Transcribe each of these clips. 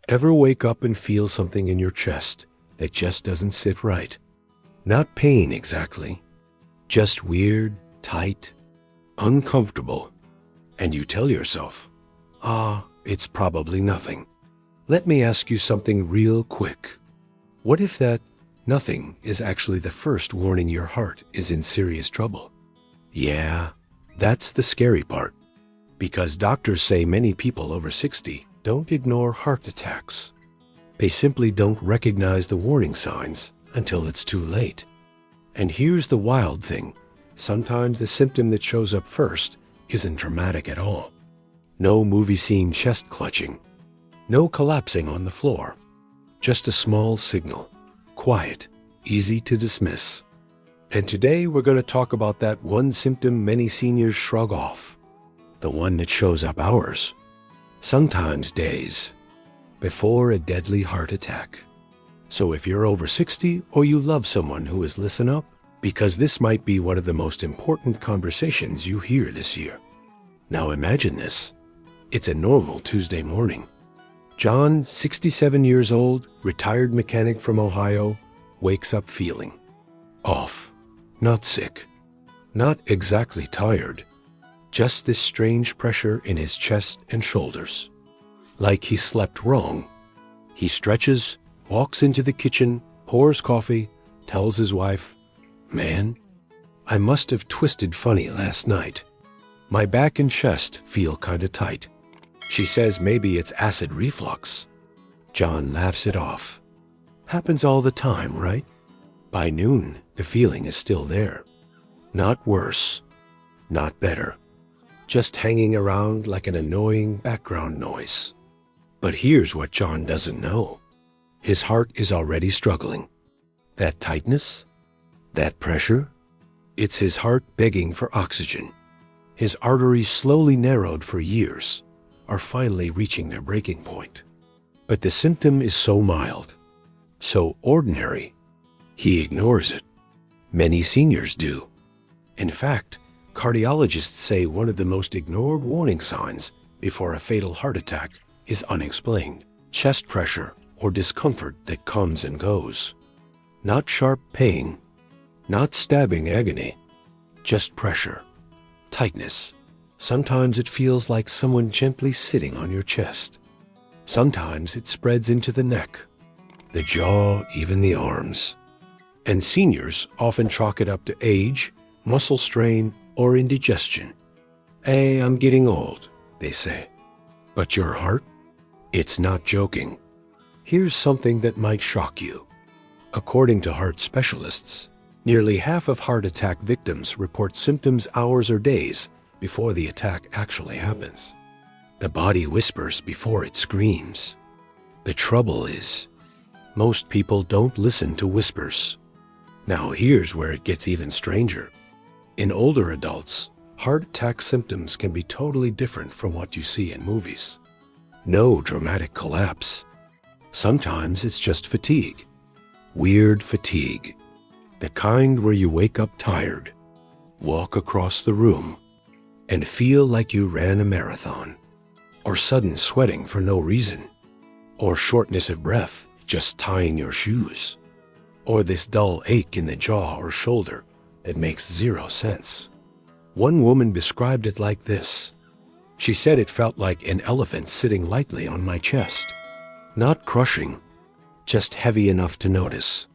Ever wake up and feel something in your chest that just doesn't sit right? Not pain exactly, just weird, tight, uncomfortable. And you tell yourself, it's probably nothing. Let me ask you something real quick. What if that nothing is actually the first warning your heart is in serious trouble? Yeah, that's the scary part. Because doctors say many people over 60 don't ignore heart attacks. They simply don't recognize the warning signs until it's too late. And here's the wild thing. Sometimes the symptom that shows up first isn't dramatic at all. No movie scene chest clutching. No collapsing on the floor. Just a small signal. Quiet, easy to dismiss. And today we're going to talk about that one symptom many seniors shrug off. The one that shows up hours, sometimes days, before a deadly heart attack. So if you're over 60 or you love someone who is, listen up, because this might be one of the most important conversations you hear this year. Now imagine this. It's a normal Tuesday morning. John, 67 years old, retired mechanic from Ohio, wakes up feeling off, not sick, not exactly tired, just this strange pressure in his chest and shoulders. Like he slept wrong. He stretches, walks into the kitchen, pours coffee, tells his wife, "Man, I must have twisted funny last night. My back and chest feel kinda tight." She says maybe it's acid reflux. John laughs it off. Happens all the time, right? By noon, the feeling is still there. Not worse, not better. Just hanging around like an annoying background noise. But here's what John doesn't know. His heart is already struggling. That tightness, that pressure, it's his heart begging for oxygen. His arteries, slowly narrowed for years, are finally reaching their breaking point. But the symptom is so mild, so ordinary, he ignores it. Many seniors do. In fact, cardiologists say one of the most ignored warning signs before a fatal heart attack is unexplained chest pressure or discomfort that comes and goes. Not sharp pain, not stabbing agony, just pressure, tightness. Sometimes it feels like someone gently sitting on your chest. Sometimes it spreads into the neck, the jaw, even the arms. And seniors often chalk it up to age, muscle strain, or indigestion. Hey, I'm getting old, they say. But your heart? It's not joking. Here's something that might shock you. According to heart specialists, nearly half of heart attack victims report symptoms hours or days before the attack actually happens. The body whispers before it screams. The trouble is, most people don't listen to whispers. Now here's where it gets even stranger. In older adults, heart attack symptoms can be totally different from what you see in movies. No dramatic collapse. Sometimes it's just fatigue. Weird fatigue. The kind where you wake up tired, walk across the room, and feel like you ran a marathon. Or sudden sweating for no reason. Or shortness of breath just tying your shoes. Or this dull ache in the jaw or shoulder that makes zero sense. One woman described it like this. She said it felt like an elephant sitting lightly on my chest. Not crushing, just heavy enough to notice.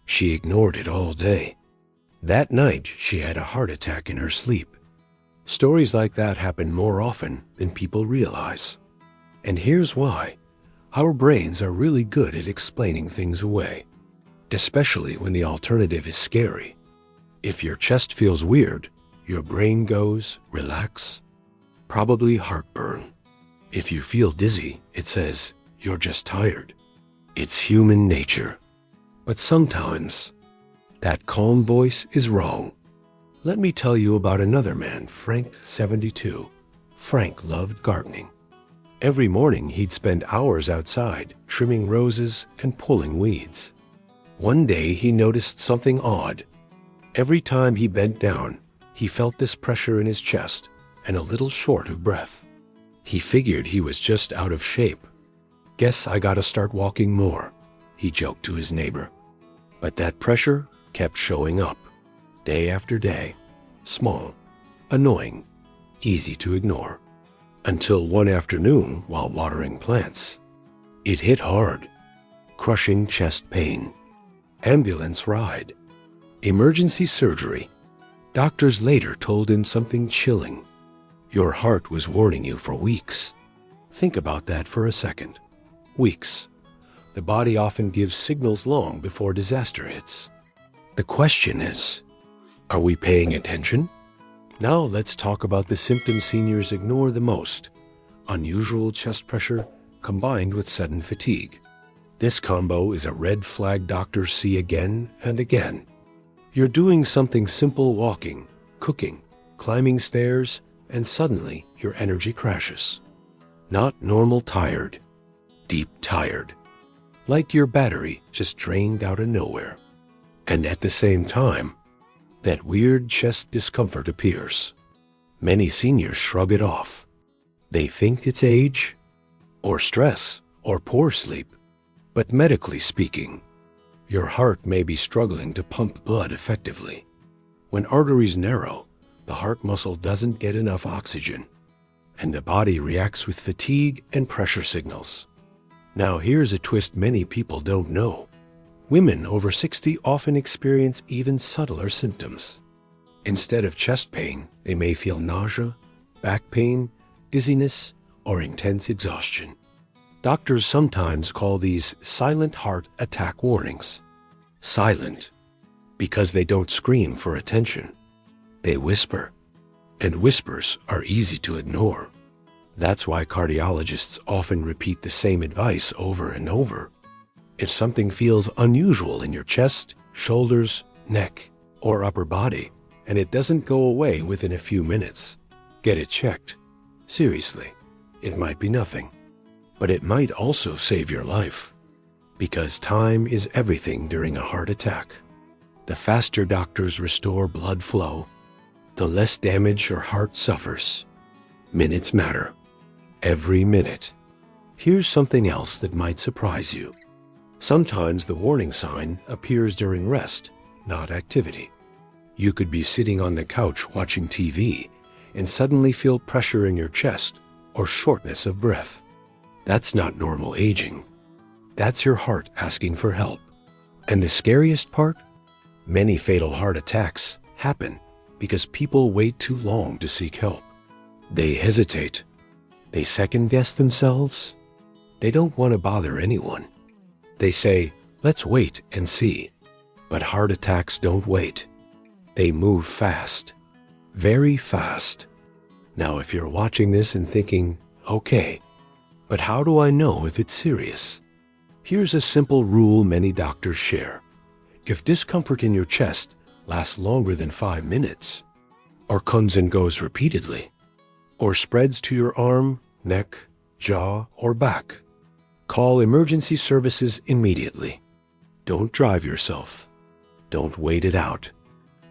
She ignored it all day. That night, she had a heart attack in her sleep. Stories like that happen more often than people realize. And here's why. Our brains are really good at explaining things away, especially when the alternative is scary. If your chest feels weird, your brain goes, relax, probably heartburn. If you feel dizzy, it says, you're just tired. It's human nature. But sometimes, that calm voice is wrong. Let me tell you about another man, Frank, 72. Frank loved gardening. Every morning he'd spend hours outside, trimming roses and pulling weeds. One day he noticed something odd. Every time he bent down, he felt this pressure in his chest and a little short of breath. He figured he was just out of shape. "Guess I gotta start walking more," he joked to his neighbor. But that pressure kept showing up, day after day, small, annoying, easy to ignore, until one afternoon while watering plants, it hit hard. Crushing chest pain, ambulance ride, emergency surgery. Doctors later told him something chilling. Your heart was warning you for weeks. Think about that for a second. Weeks. The body often gives signals long before disaster hits. The question is, are we paying attention? Now let's talk about the symptoms seniors ignore the most. Unusual chest pressure combined with sudden fatigue. This combo is a red flag doctors see again and again. You're doing something simple, walking, cooking, climbing stairs, and suddenly your energy crashes. Not normal tired, deep tired. Like your battery just drained out of nowhere. And at the same time, that weird chest discomfort appears. Many seniors shrug it off. They think it's age, or stress, or poor sleep. But medically speaking, your heart may be struggling to pump blood effectively. When arteries narrow, the heart muscle doesn't get enough oxygen, and the body reacts with fatigue and pressure signals. Now here's a twist many people don't know. Women over 60 often experience even subtler symptoms. Instead of chest pain, they may feel nausea, back pain, dizziness, or intense exhaustion. Doctors sometimes call these silent heart attack warnings. Silent, because they don't scream for attention. They whisper, and whispers are easy to ignore. That's why cardiologists often repeat the same advice over and over. If something feels unusual in your chest, shoulders, neck, or upper body, and it doesn't go away within a few minutes, get it checked. Seriously, it might be nothing. But it might also save your life, because time is everything during a heart attack. The faster doctors restore blood flow, the less damage your heart suffers. Minutes matter. Every minute. Here's something else that might surprise you. Sometimes the warning sign appears during rest, not activity. You could be sitting on the couch watching TV and suddenly feel pressure in your chest or shortness of breath. That's not normal aging. That's your heart asking for help. And the scariest part? Many fatal heart attacks happen because people wait too long to seek help. They hesitate. They second-guess themselves. They don't want to bother anyone. They say, let's wait and see. But heart attacks don't wait. They move fast. Very fast. Now, if you're watching this and thinking, okay, but how do I know if it's serious? Here's a simple rule many doctors share. If discomfort in your chest lasts longer than 5 minutes, or comes and goes repeatedly, or spreads to your arm, neck, jaw, or back, call emergency services immediately. Don't drive yourself. Don't wait it out.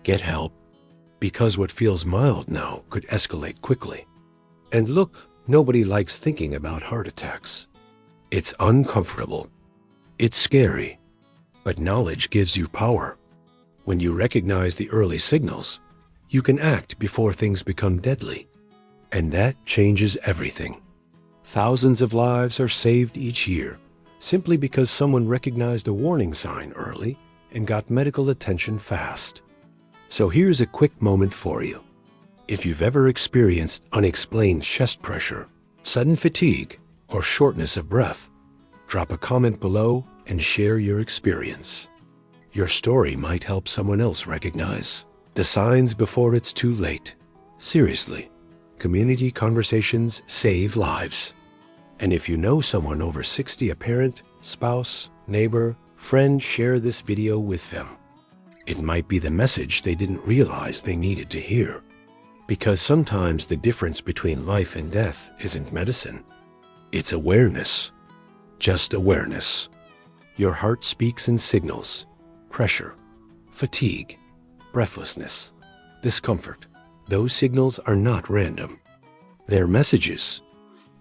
Get help, because what feels mild now could escalate quickly. And look, nobody likes thinking about heart attacks. It's uncomfortable. It's scary. But knowledge gives you power. When you recognize the early signals, you can act before things become deadly. And that changes everything. Thousands of lives are saved each year simply because someone recognized a warning sign early and got medical attention fast. So here's a quick moment for you. If you've ever experienced unexplained chest pressure, sudden fatigue, or shortness of breath, drop a comment below and share your experience. Your story might help someone else recognize the signs before it's too late. Seriously, community conversations save lives. And if you know someone over 60, a parent, spouse, neighbor, friend, share this video with them. It might be the message they didn't realize they needed to hear. Because sometimes the difference between life and death isn't medicine. It's awareness. Just awareness. Your heart speaks in signals. Pressure, fatigue, breathlessness, discomfort. Those signals are not random. They're messages.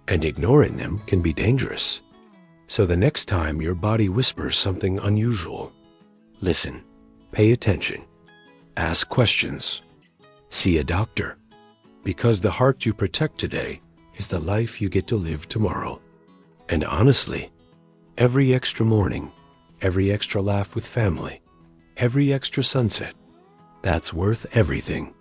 And ignoring them can be dangerous. So the next time your body whispers something unusual, listen, pay attention, ask questions, see a doctor, because the heart you protect today is the life you get to live tomorrow. And honestly, every extra morning, every extra laugh with family, every extra sunset, that's worth everything.